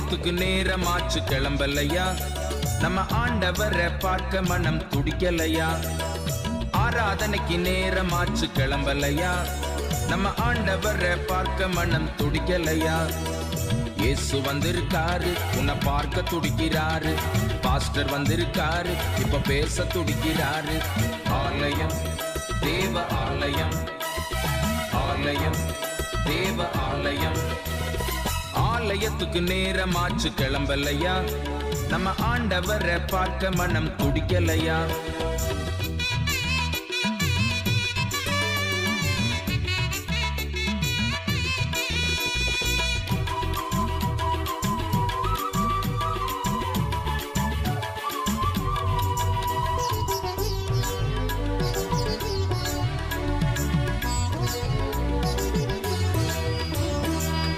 ஆலயத்துக்கு நேரமாச்சு கிளம்பலையா, நம்ம ஆண்டவரை பார்க்க மனம் துடிக்கலையா. ஆராதனைக்கு நேரமாச்சு கிளம்பலையா, நம்ம ஆண்டவரை பார்க்க மனம் துடிக்கலையா. இயேசு வந்திருக்காரு, உன்னை பார்க்க துடிக்கிறாரு. பாஸ்டர் வந்திருக்காரு, இப்ப பேச துடிக்கிறாரு. ஆலயம், தேவ ஆலயம், ஆலயம், தேவ ஆலயம். ஆலயத்துக்கு நேரமாச்சு கிளம்பலையா, நம்ம ஆண்டவரை பார்க்க மனம் துடிக்கலையா.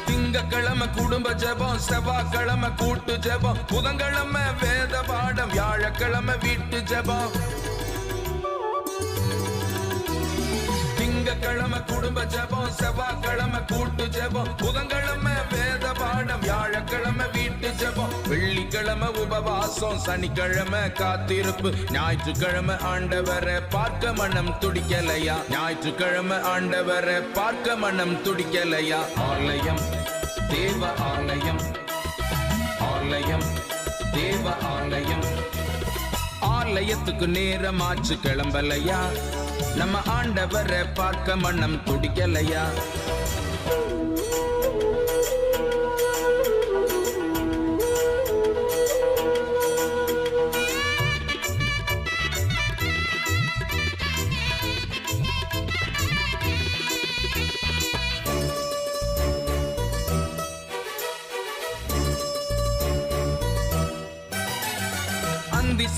திங்கக்கிழமை குடும்ப ஜெபம், செவ்வாய்க்கிழமை கூட்டு ஜெபம், புதன்கிழமை வேத பாடம், வியாழக்கிழமை வீட்டு ஜெபம். திங்கக்கிழமை குடும்ப ஜெபம், செவ்வாய்க்கிழமை கூட்டு ஜெபம், புதன்கிழமை வேத பாடம், வியாழக்கிழமை வீட்டு ஜெபம், வெள்ளிக்கிழமை உபவாசம், சனிக்கிழமை காத்திருப்பு, ஞாயிற்றுக்கிழமை ஆண்டவரை பார்க்க மனம் துடிக்கலையா. ஞாயிற்றுக்கிழமை ஆண்டவரை பார்க்க மனம் துடிக்கலையா. ஆலயம், தேவ ஆலயம், ஆலயம், தேவ ஆலயம். ஆலயத்துக்கு நேரமாச்சு கிளம்பலையா, நம்ம ஆண்டவரை பார்க்க மனம் துடிக்கலையா.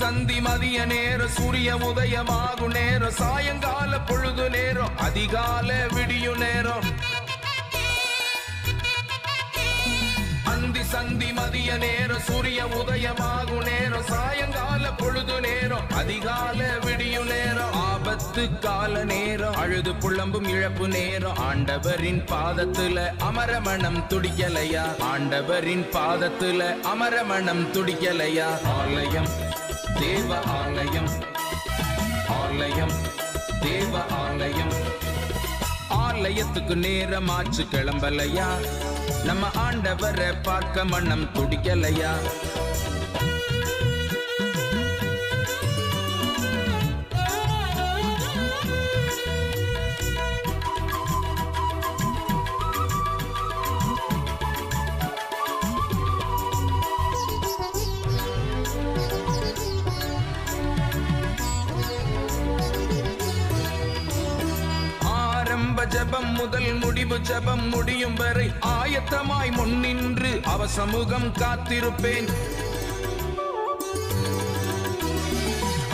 சந்தி மதிய நேரம், சூரிய உதயமாகும் நேரம், சாயங்கால பொழுது நேரம், அதிகால விடியும் நேரம். அந்தி சந்தி மதிய நேரம், சூரிய உதயமாகும் நேரம், சாயங்கால பொழுது நேரம், அதிகால விடியும் நேரம். ஆபத்து கால நேரம், அழுது புலம்பும் இழப்பு நேரம், ஆண்டவரின் பாதத்துல அமரமணம் துடிக்கலையா. ஆண்டவரின் பாதத்துல அமரமணம் துடிக்கலையா. ஆலயம், தேவ ஆலயம், ஆலயம், தேவ ஆலயம். ஆலயத்துக்கு நேரமாச்சு கிளம்பலையா, நம்ம ஆண்டவரை பார்க்க மனம் துடிக்கலையா. ஜெபம் முதல் முடிவு ஜெபம் முடியும் வரை ஆயத்தமாய் முன்னின்று அவ சமூகம் காத்திருப்பேன்.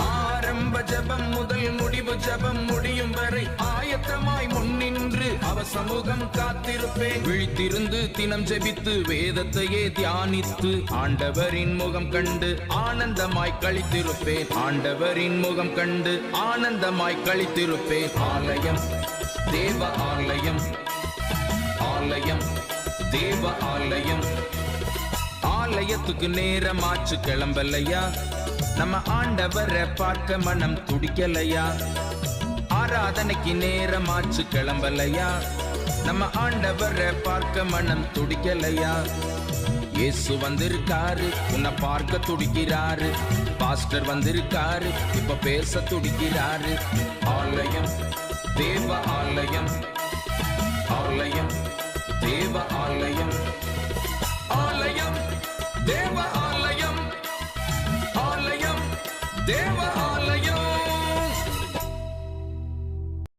ஆரம்ப ஜெபம் முதல் முடிவு ஜெபம் முடியும் வரை ஆயத்தமாய் முன்னின்று அவ சமூகம் காத்திருப்பேன். விழித்திருந்து தினம் ஜெபித்து வேதத்தையே தியானித்து ஆண்டவரின் முகம் கண்டு ஆனந்தமாய் கழித்திருப்பேன். ஆண்டவரின் முகம் கண்டு ஆனந்தமாய் கழித்திருப்பேன். ஆலயம், தேவ ஆலயம், ஆலயம், தேவ ஆலயம். ஆலயத்துக்கு நேரமாச்சு கிளம்பலையா, நம்ம ஆண்டவரை பார்க்க மனம் துடிக்கலையா. ஆராதனைக்கு நேரமாச்சு கிளம்பலையா, நம்ம ஆண்டவரை பார்க்க மனம் துடிக்கலையா. இயேசு வந்திருக்காரு, உன்னை பார்க்க துடிக்கிறாரு. பாஸ்டர் வந்திருக்காரு, இப்ப பேச துடிக்கிறாரு. ஆலயம், தேவ ஆலயம், ஆலயம், தேவ ஆலயம்.